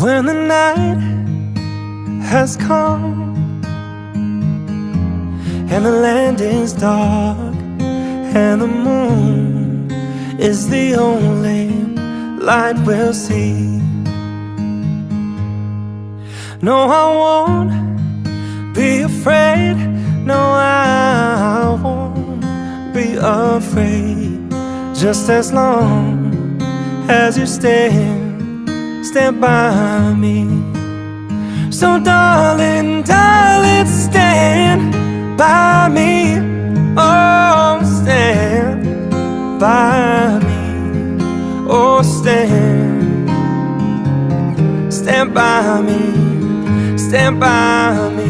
When the night has come and the land is dark and the moon is the only light we'll see. No, I won't be afraid. No, I won't be afraid. Just as long as you stand by me. So darling, darling, stand by me. Oh, stand by me. Oh, stand by me. Stand by me.